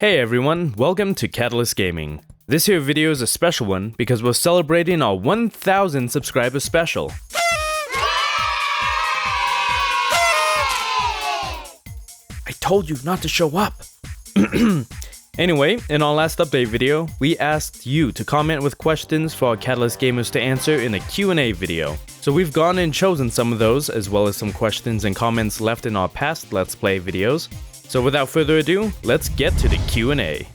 Hey everyone, welcome to Catalyst Gaming. This here video is a special one because we're celebrating our 1,000 subscriber special. I told you not to show up. Anyway, in our last update video, we asked you to comment with questions for our Catalyst gamers to answer in a Q&A video. So we've gone and chosen some of those, as well as some questions and comments left in our past Let's Play videos. So without further ado, let's get to the Q&A.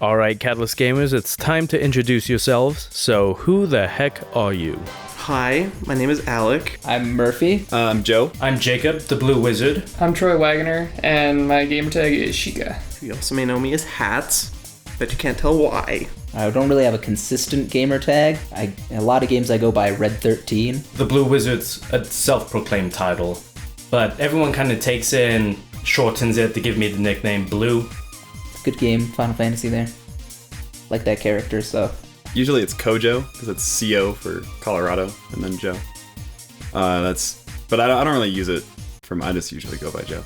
Alright Catalyst gamers, it's time to introduce yourselves. So who the heck are you? Hi, my name is Alec. I'm Murphy. I'm Joe. I'm Jacob, the Blue Wizard. I'm Troy Wagner, and my gamertag is Sheikah. You also may know me as Hats, but you can't tell why. I don't really have a consistent gamer tag. In a lot of games I go by Red13. The Blue Wizard's a self-proclaimed title, but everyone kind of takes it and shortens it to give me the nickname Blue. Good game, Final Fantasy there. Like that character, so. Usually it's Kojo, because it's CO for Colorado, and then Joe. But I don't really use it I just usually go by Joe.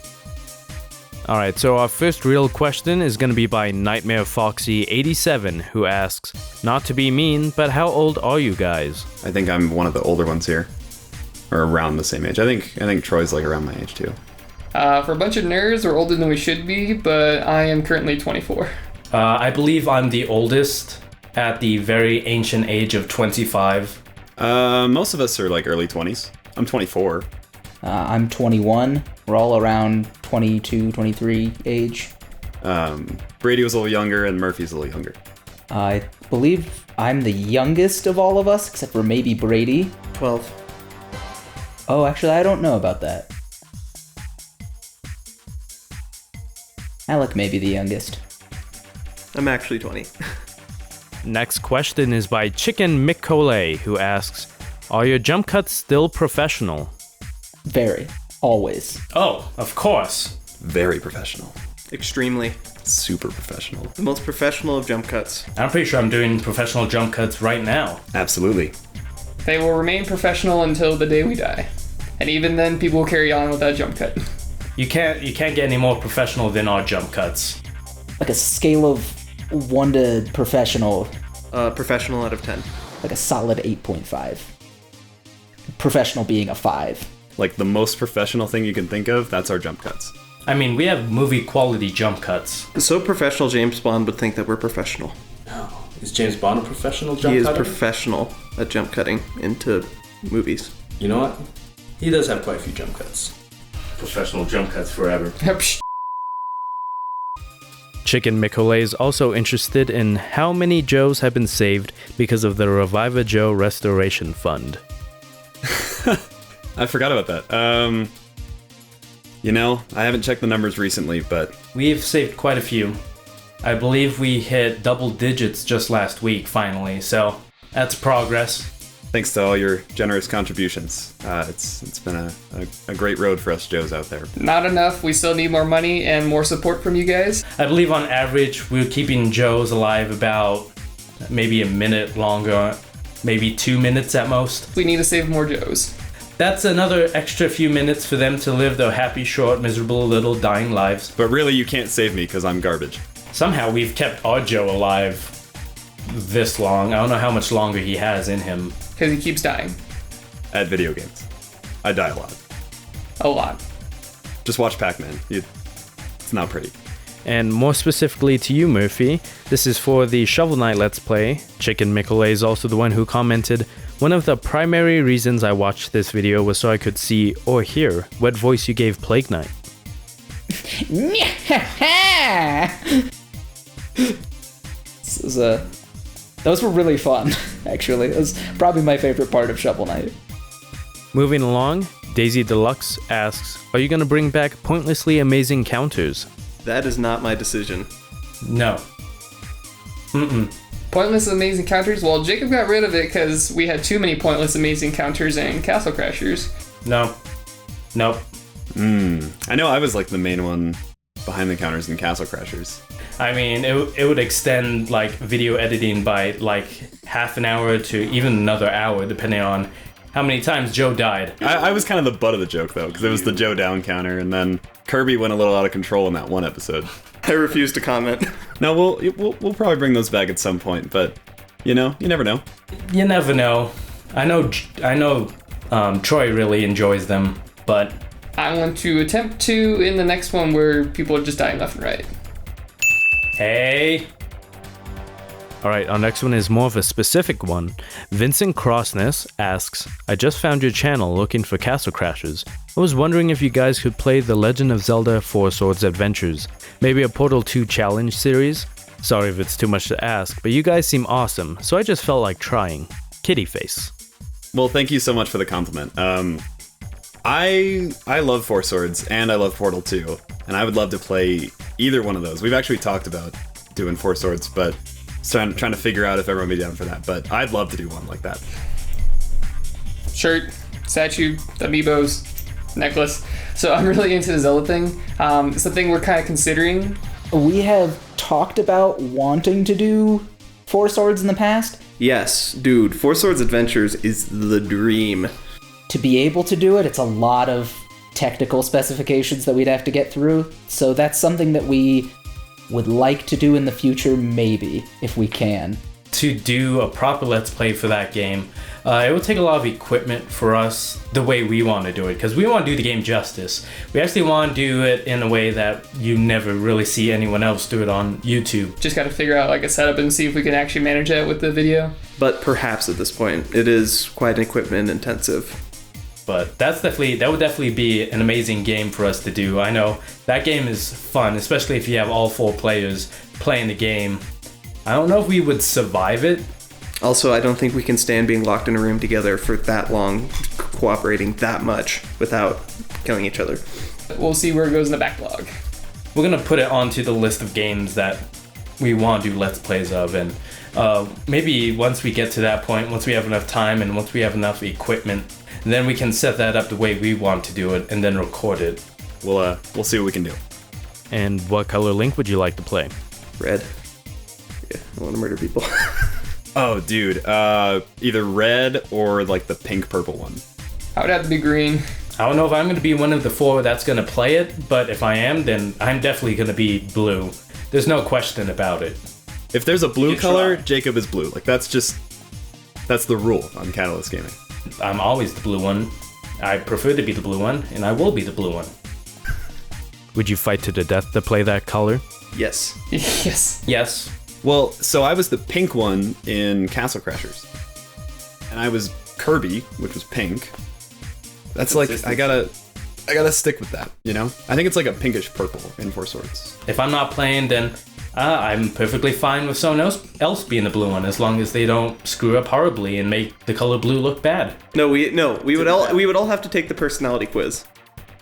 Alright, so our first real question is going to be by Nightmare Foxy 87, who asks, not to be mean, but how old are you guys? I think I'm one of the older ones here. Or around the same age. I think Troy's like around my age too. For a bunch of nerds, we're older than we should be, but I am currently 24. I believe I'm the oldest at the very ancient age of 25. Most of us are like early 20s. I'm 24. I'm 21. We're all around 22, 23 age. Brady was a little younger and Murphy's a little younger. I believe I'm the youngest of all of us, except for maybe Brady. 12. Oh, actually, I don't know about that. Alec may be the youngest. I'm actually 20. Next question is by Chicken Micole, who asks, are your jump cuts still professional? Very. Always. Oh, of course. Very professional. Extremely. Super professional. The most professional of jump cuts. I'm pretty sure I'm doing professional jump cuts right now. Absolutely. They will remain professional until the day we die. And even then, people will carry on with that jump cut. You can't get any more professional than our jump cuts. Like a scale of 1 to professional. Professional out of 10. Like a solid 8.5. Professional being a 5. Like the most professional thing you can think of, that's our jump cuts. I mean, we have movie quality jump cuts. So professional, James Bond would think that we're professional. Oh, is James Bond a professional jump He is cutter? professional at jump cutting into movies. You know what? He does have quite a few jump cuts. Professional jump cuts forever. Chicken Micole is also interested in how many Joes have been saved because of the Revive a Joe Restoration Fund. I forgot about that. I haven't checked the numbers recently, but... We've saved quite a few. I believe we hit double digits just last week, finally, so that's progress. Thanks to all your generous contributions. It's been a great road for us Joes out there. Not enough. We still need more money and more support from you guys. I believe on average, we're keeping Joes alive about maybe a minute longer, maybe 2 minutes at most. We need to save more Joes. That's another extra few minutes for them to live their happy, short, miserable, little dying lives. But really, you can't save me because I'm garbage. Somehow we've kept our Joe alive this long. I don't know how much longer he has in him. Because he keeps dying. At video games. I die a lot. A lot. Just watch Pac-Man. It's not pretty. And more specifically to you, Murphy, this is for the Shovel Knight Let's Play. Chicken Micole is also the one who commented, one of the primary reasons I watched this video was so I could see or hear what voice you gave Plague Knight. Those were really fun, actually. It was probably my favorite part of Shovel Knight. Moving along, Daisy Deluxe asks, are you going to bring back pointlessly amazing counters? That is not my decision. No. Pointless amazing counters? Well, Jacob got rid of it because we had too many pointless amazing counters and Castle Crashers. No. Nope. I know I was like the main one behind the counters in Castle Crashers. I mean, it would extend like video editing by like half an hour to even another hour, depending on how many times Joe died. I was kind of the butt of the joke, though, because it was the Joe down counter, and then Kirby went a little out of control in that one episode. I refuse to comment. No, we'll probably bring those back at some point, but, you never know. You never know. I know Troy really enjoys them, but... I want to attempt to in the next one where people are just dying left and right. Hey. Alright, our next one is more of a specific one. Vincent Crossness asks, I just found your channel looking for Castle Crashers. I was wondering if you guys could play The Legend of Zelda 4 Swords Adventures. Maybe a Portal 2 challenge series? Sorry if it's too much to ask, but you guys seem awesome, so I just felt like trying. Kitty face. Well, thank you so much for the compliment. I love Four Swords, and I love Portal 2, and I would love to play either one of those. We've actually talked about doing Four Swords, but trying to figure out if everyone would be down for that. But I'd love to do one like that. Shirt, statue, amiibos, necklace. So I'm really into the Zelda thing. It's something we're kind of considering. We have talked about wanting to do Four Swords in the past. Yes, dude, Four Swords Adventures is the dream. To be able to do it, it's a lot of technical specifications that we'd have to get through. So that's something that we would like to do in the future, maybe, if we can. To do a proper Let's Play for that game, it would take a lot of equipment for us the way we want to do it, because we want to do the game justice. We actually want to do it in a way that you never really see anyone else do it on YouTube. Just got to figure out like a setup and see if we can actually manage that with the video. But perhaps at this point, it is quite equipment intensive. But that would definitely be an amazing game for us to do. I know that game is fun, especially if you have all 4 players playing the game. I don't know if we would survive it. Also, I don't think we can stand being locked in a room together for that long, cooperating that much without killing each other. We'll see where it goes in the backlog. We're gonna put it onto the list of games that we want to do Let's Plays of, and maybe once we get to that point, once we have enough time and once we have enough equipment, then we can set that up the way we want to do it and then record it. We'll see what we can do. And what color Link would you like to play? Red. Yeah, I want to murder people. Oh, dude. Either red or like the pink-purple one. I would have to be green. I don't know if I'm going to be one of the 4 that's going to play it, but if I am, then I'm definitely going to be blue. There's no question about it. If there's a blue color, Jacob is blue. Like, that's the rule on Catalyst Gaming. I'm always the blue one. I prefer to be the blue one, and I will be the blue one. Would you fight to the death to play that color? Yes. Yes. Yes. Well, so I was the pink one in Castle Crashers. And I was Kirby, which was pink. That's like, I gotta stick with that, I think it's like a pinkish purple in Four Swords. If I'm not playing, then I'm perfectly fine with someone else being the blue one, as long as they don't screw up horribly and make the color blue look bad. No, we would all have to take the personality quiz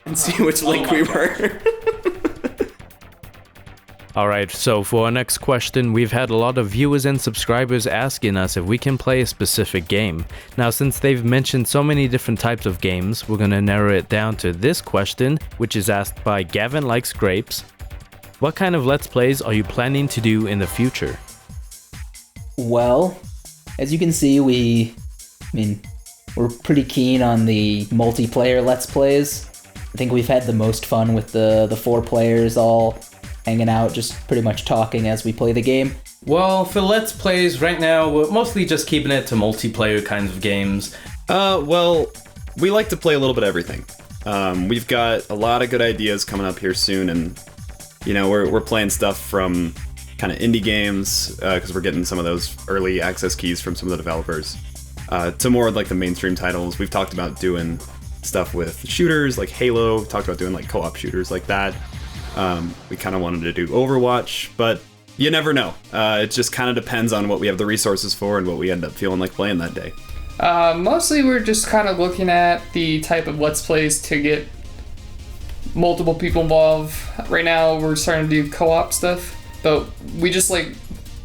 and see which Link we were. Alright, so for our next question, we've had a lot of viewers and subscribers asking us if we can play a specific game. Now, since they've mentioned so many different types of games, we're gonna narrow it down to this question, which is asked by Gavin Likes Grapes. What kind of Let's Plays are you planning to do in the future? Well, as you can see, we're pretty keen on the multiplayer Let's Plays. I think we've had the most fun with the 4 players all hanging out, just pretty much talking as we play the game. Well, for Let's Plays, right now, we're mostly just keeping it to multiplayer kinds of games. Well, we like to play a little bit of everything. We've got a lot of good ideas coming up here soon, and, we're playing stuff from kind of indie games, because we're getting some of those early access keys from some of the developers, to more like the mainstream titles. We've talked about doing stuff with shooters like Halo, we've talked about doing like co-op shooters like that. We kind of wanted to do Overwatch, but you never know. It just kind of depends on what we have the resources for and what we end up feeling like playing that day. Mostly we're just kind of looking at the type of Let's Plays to get multiple people involved. Right now we're starting to do co-op stuff, but we just like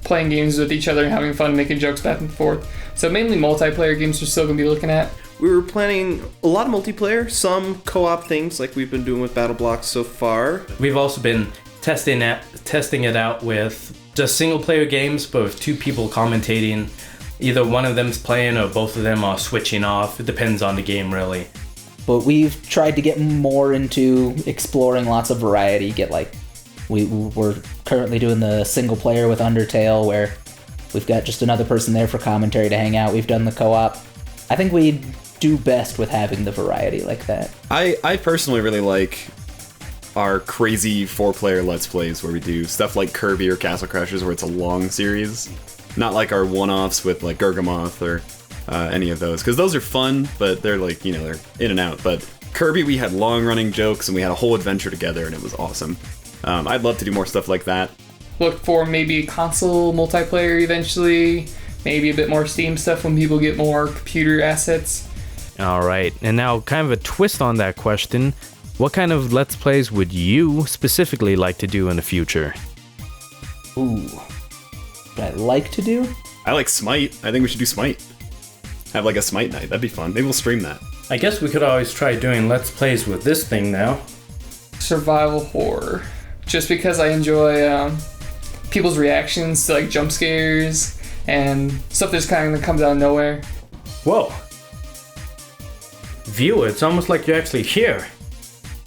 playing games with each other and having fun, making jokes back and forth. So mainly multiplayer games we're still going to be looking at. We were planning a lot of multiplayer, some co-op things like we've been doing with Battle Blocks so far. We've also been testing it out with just single player games, but with 2 people commentating, Either one of them's playing or both of them are switching off. It depends on the game, really. But we've tried to get more into exploring lots of variety. We're currently doing the single player with Undertale, where we've got just another person there for commentary to hang out. We've done the co-op. I think we do best with having the variety like that. I personally really like our crazy 4-player Let's Plays where we do stuff like Kirby or Castle Crashers where it's a long series. Not like our one-offs with like Gargamoth or any of those, because those are fun, but they're like, they're in and out. But Kirby, we had long-running jokes and we had a whole adventure together and it was awesome. I'd love to do more stuff like that. Look for maybe console multiplayer eventually, maybe a bit more Steam stuff when people get more computer assets. All right, and now kind of a twist on that question. What kind of Let's Plays would you specifically like to do in the future? Ooh. What I'd like to do? I like Smite. I think we should do Smite. Have like a Smite night. That'd be fun. Maybe we'll stream that. I guess we could always try doing Let's Plays with this thing now. Survival horror. Just because I enjoy people's reactions to like jump scares and stuff that just kind of comes out of nowhere. Whoa. Viewer, it's almost like you're actually here.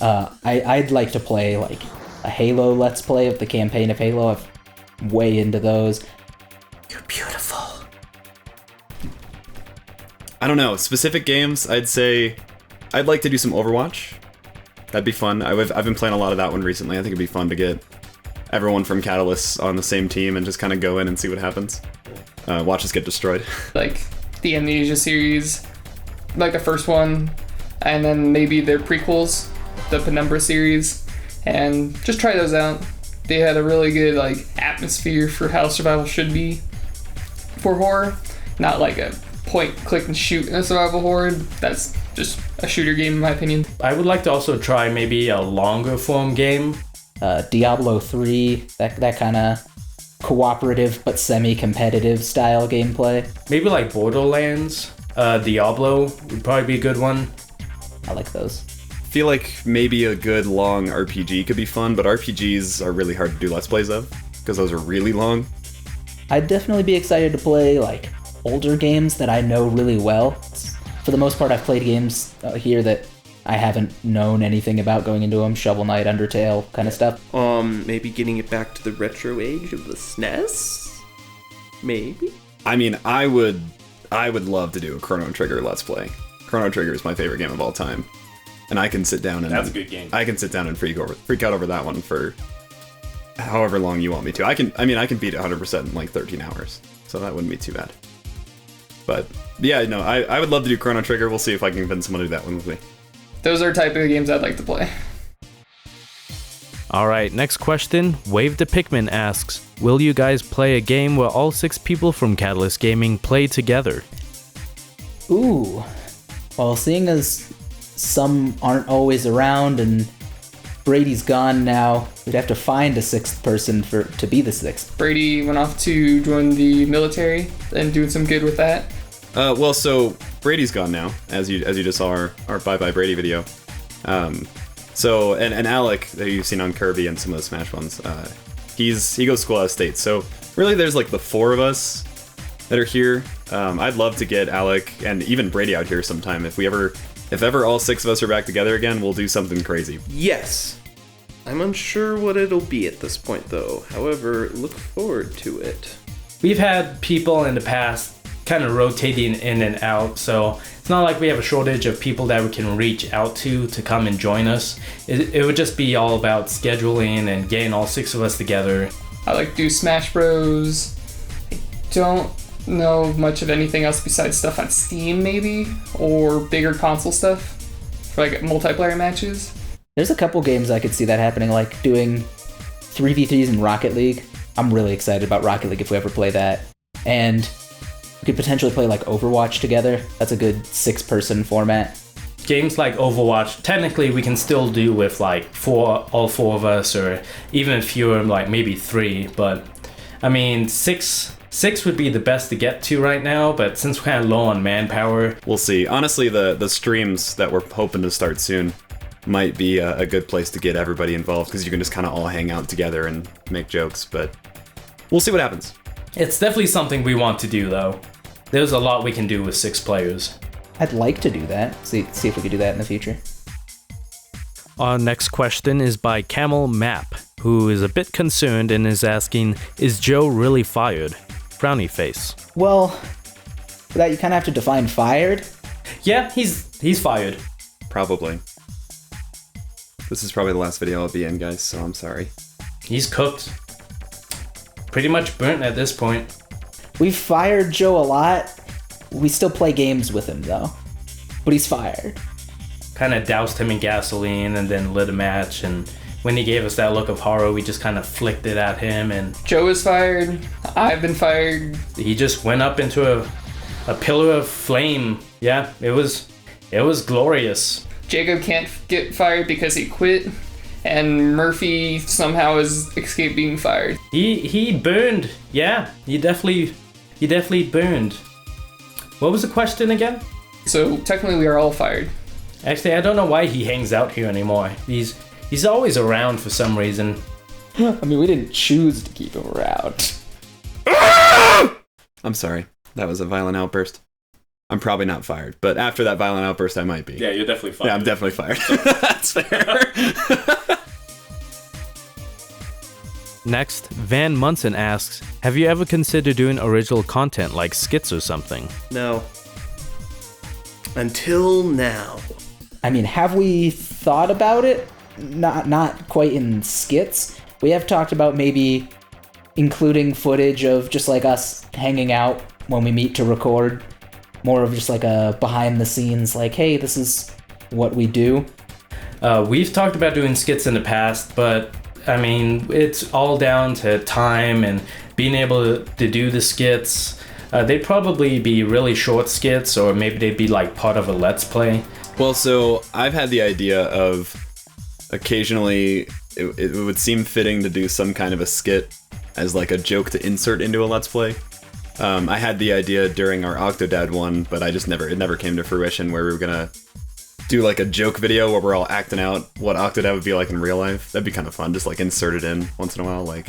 I'd like to play like a Halo Let's Play of the campaign of Halo. I'm way into those. You're beautiful. I don't know. Specific games, I'd say I'd like to do some Overwatch. That'd be fun. I've been playing a lot of that one recently. I think it'd be fun to get everyone from Catalyst on the same team and just kind of go in and see what happens. Watch us get destroyed. Like the Amnesia series, like the first one, and then maybe their prequels, the Penumbra series, and just try those out. They had a really good like atmosphere for how survival should be for horror, not like a point, click, and shoot in a survival horror. That's just a shooter game in my opinion. I would like to also try maybe a longer form game. Diablo 3, that kind of cooperative but semi-competitive style gameplay. Maybe like Borderlands. Diablo would probably be a good one. I like those. I feel like maybe a good long RPG could be fun, but RPGs are really hard to do Let's Plays of, because those are really long. I'd definitely be excited to play like older games that I know really well. For the most part, I've played games here that I haven't known anything about going into them. Shovel Knight, Undertale, kind of stuff. Maybe getting it back to the retro age of the SNES? Maybe? I mean, I would love to do a Chrono Trigger Let's Play. Chrono Trigger is my favorite game of all time. And I can sit down and... That's a good game. I can sit down and freak out over that one for however long you want me to. I can beat it 100% in like 13 hours. So that wouldn't be too bad. But yeah, no, I would love to do Chrono Trigger. We'll see if I can convince someone to do that one with me. Those are the type of games I'd like to play. Alright, next question. Wave Thepikmin asks, will you guys play a game where all 6 people from Catalyst Gaming play together? Ooh. Well, seeing as some aren't always around and Brady's gone now, we'd have to find a 6th person to be the 6th. Brady went off to join the military and doing some good with that. Well, so Brady's gone now, as you just saw our Bye Bye Brady video. So and Alec that you've seen on Kirby and some of the Smash ones, he goes to school out of state. So really, there's like the 4 of us that are here. I'd love to get Alec and even Brady out here sometime. If ever all 6 of us are back together again, we'll do something crazy. Yes. I'm unsure what it'll be at this point, though. However, look forward to it. We've had people in the past kind of rotating in and out, so it's not like we have a shortage of people that we can reach out to come and join us. It would just be all about scheduling and getting all 6 of us together. I like to do Smash Bros. I don't know much of anything else besides stuff on Steam, maybe, or bigger console stuff for like multiplayer matches. There's a couple games I could see that happening, like doing 3v3s in Rocket League. I'm really excited about Rocket League if we ever play that. And we could potentially play like Overwatch together. That's a good 6-person format. Games like Overwatch, technically we can still do with like all 4 of us, or even fewer, like maybe 3, but I mean 6 would be the best to get to right now, but since we're kind of low on manpower, we'll see. Honestly, the streams that we're hoping to start soon might be a good place to get everybody involved, because you can just kind of all hang out together and make jokes, but we'll see what happens. It's definitely something we want to do, though. there's a lot we can do with 6 players. I'd like to do that. See if we could do that in the future. Our next question is by CamelMap, who is a bit concerned and is asking, is Joe really fired? Frowny face. Well, for that you kind of have to define fired. Yeah, he's fired. Probably. This is probably the last video I'll be in, guys, so I'm sorry. He's cooked. Pretty much burnt at this point. We've fired Joe a lot. We still play games with him, though. But he's fired. Kind of doused him in gasoline and then lit a match, and when he gave us that look of horror, we just kind of flicked it at him, and Joe is fired. I've been fired. he just went up into a pillar of flame. Yeah, it was glorious. Jacob can't get fired because he quit, and Murphy somehow has escaped being fired. He burned. Yeah, he definitely burned. What was the question again? So technically we are all fired. Actually, I don't know why he hangs out here anymore. He's always around for some reason. I mean, we didn't choose to keep him around. I'm sorry. That was a violent outburst. I'm probably not fired, but after that violent outburst, I might be. Yeah, you're definitely fired. Yeah, I'm definitely fired. That's fair. Next, Van Munson asks, have you ever considered doing original content like skits or something? No. Until now. I mean, have we thought about it? Not quite in skits. We have talked about maybe including footage of just like us hanging out when we meet to record. More of just like a behind the scenes, like, hey, this is what we do. We've talked about doing skits in the past, but I mean, it's all down to time and being able to do the skits. They'd probably be really short skits, or maybe they'd be like part of a Let's Play. Well, so I've had the idea of occasionally it would seem fitting to do some kind of a skit as like a joke to insert into a Let's Play. I had the idea during our Octodad one, but it never came to fruition, where we were gonna do like a joke video where we're all acting out what Octodad would be like in real life. That'd be kind of fun, just like insert it in once in a while, like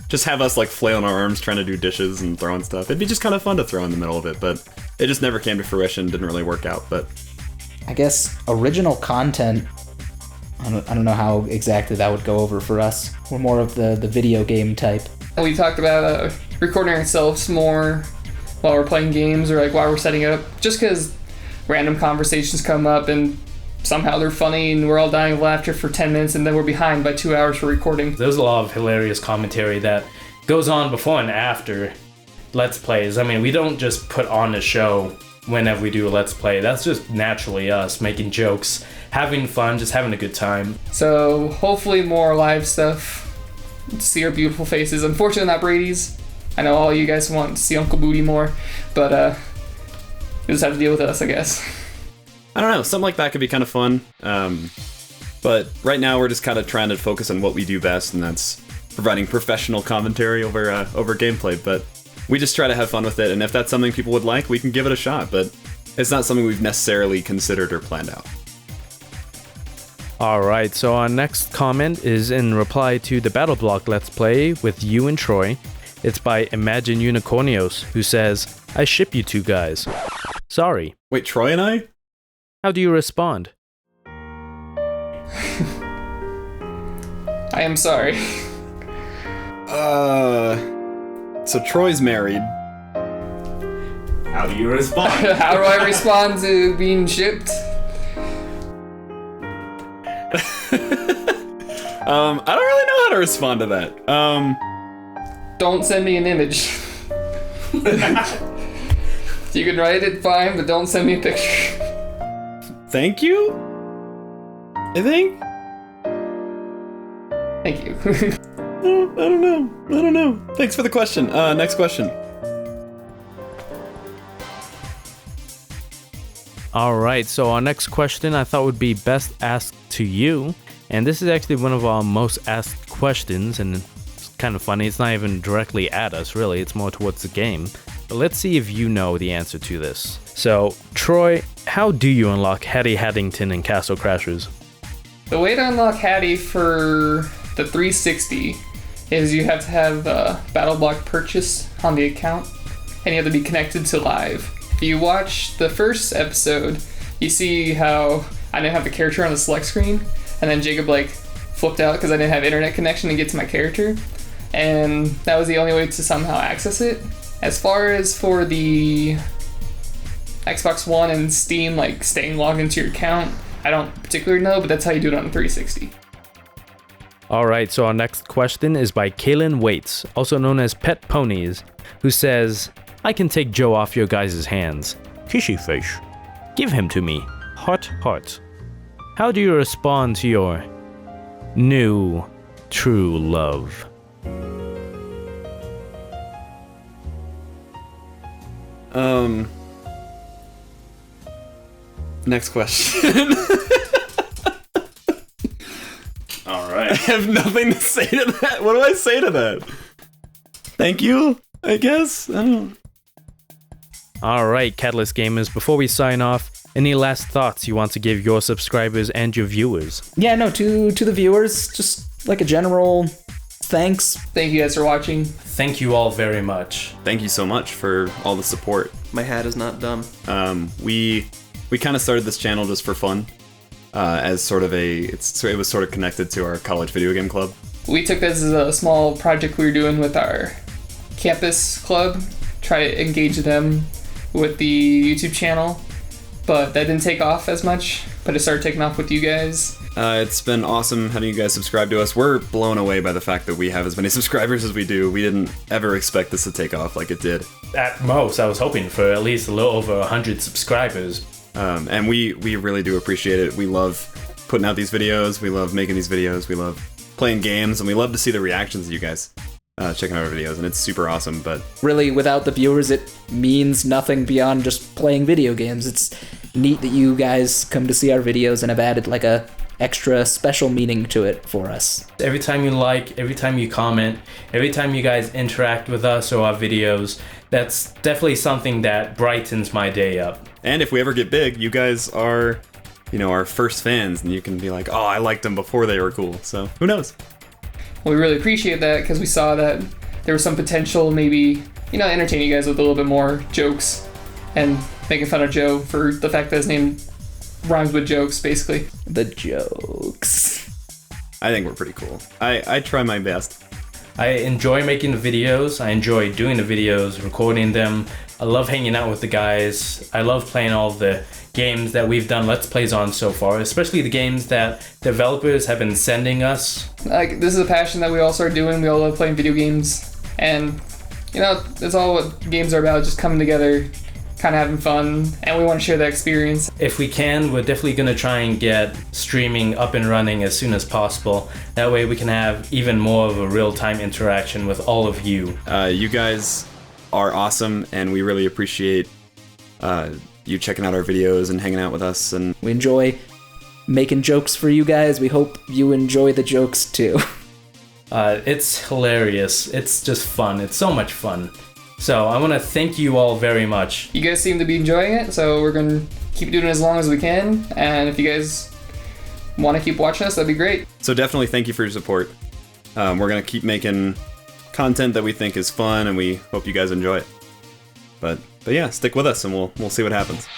just have us like flailing our arms trying to do dishes and throwing stuff. It'd be just kind of fun to throw in the middle of it, but it just never came to fruition, didn't really work out. But I guess original content, I don't know how exactly that would go over for us. We're more of the video game type. We talked about recording ourselves more while we're playing games, or like while we're setting up, just because random conversations come up and somehow they're funny and we're all dying of laughter for 10 minutes and then we're behind by 2 hours for recording. There's a lot of hilarious commentary that goes on before and after Let's Plays. I mean, we don't just put on a show whenever we do a Let's Play. That's just naturally us making jokes, having fun, just having a good time. So hopefully more live stuff to see our beautiful faces. Unfortunately not Brady's. I know all you guys want to see Uncle Booty more, but you'll just have to deal with us, I guess. I don't know, something like that could be kind of fun. But right now we're just kind of trying to focus on what we do best, and that's providing professional commentary over gameplay. But we just try to have fun with it, and if that's something people would like, we can give it a shot. But it's not something we've necessarily considered or planned out. Alright, so our next comment is in reply to the Battle Block Let's Play with you and Troy. It's by Imagine Unicornios, who says, I ship you two guys. Sorry. Wait, Troy and I? How do you respond? I am sorry. So Troy's married. How do you respond? How do I respond to being shipped? I don't really know how to respond to that. Don't send me an image. You can write it, fine, but don't send me a picture. Thank you? I think? Thank you. I don't know. Thanks for the question. Next question. Alright, so our next question I thought would be best asked to you. And this is actually one of our most asked questions, and it's kind of funny. It's not even directly at us, really. It's more towards the game. But let's see if you know the answer to this. So, Troy, how do you unlock Hattie Haddington in Castle Crashers? The way to unlock Hattie for the 360 is you have to have Battle Block purchase on the account. and you have to be connected to live. If you watch the first episode, you see how I didn't have the character on the select screen, and then Jacob like flipped out because I didn't have internet connection to get to my character, and that was the only way to somehow access it. As far as for the Xbox One and Steam, like staying logged into your account, I don't particularly know, but that's how you do it on the 360. Alright, so our next question is by Kaylin Waits, also known as Pet Ponies, who says, I can take Joe off your guys' hands. Fishy Fish. Give him to me. Heart, heart. How do you respond to your new true love? Next question. Alright. I have nothing to say to that. What do I say to that? Thank you, I guess. I don't know. Alright, Catalyst Gamers, before we sign off, any last thoughts you want to give your subscribers and your viewers? Yeah, no, to the viewers, just like a general thanks. Thank you guys for watching. Thank you all very much. Thank you so much for all the support. My hat is not dumb. We kind of started this channel just for fun, as sort of it was sort of connected to our college video game club. We took this as a small project we were doing with our campus club, try to engage them with the YouTube channel, but that didn't take off as much, but it started taking off with you guys. It's been awesome having you guys subscribe to us. We're blown away by the fact that we have as many subscribers as we do. We didn't ever expect this to take off like it did. At most, I was hoping for at least a little over 100 subscribers. And we really do appreciate it. We love putting out these videos. We love making these videos. We love playing games, and we love to see the reactions of you guys checking out our videos, and it's super awesome. But Really, without the viewers, it means nothing beyond just playing video games. It's neat that you guys come to see our videos and have added like a extra special meaning to it for us. Every time you like, every time you comment, every time you guys interact with us or our videos, that's definitely something that brightens my day up. And if we ever get big, you guys are, our first fans, and you can be like, oh, I liked them before they were cool. So who knows? We really appreciate that because we saw that there was some potential, maybe, entertain you guys with a little bit more jokes and making fun of Joe for the fact that his name rhymes with jokes, basically. The jokes. I think we're pretty cool. I try my best. I enjoy making the videos. I enjoy doing the videos, recording them. I love hanging out with the guys. I love playing all the games that we've done Let's Plays on so far, especially the games that developers have been sending us. Like, this is a passion that we all started doing. We all love playing video games. And, that's all what games are about, just coming together, kind of having fun, and we want to share that experience. If we can, we're definitely going to try and get streaming up and running as soon as possible. That way we can have even more of a real-time interaction with all of you. You guys are awesome, and we really appreciate you checking out our videos and hanging out with us. And We enjoy making jokes for you guys. We hope you enjoy the jokes too. It's hilarious. It's just fun. It's so much fun. So I want to thank you all very much. You guys seem to be enjoying it, so we're going to keep doing it as long as we can. And if you guys want to keep watching us, that'd be great. so definitely thank you for your support. We're going to keep making content that we think is fun, and we hope you guys enjoy it. But yeah, stick with us, and we'll see what happens.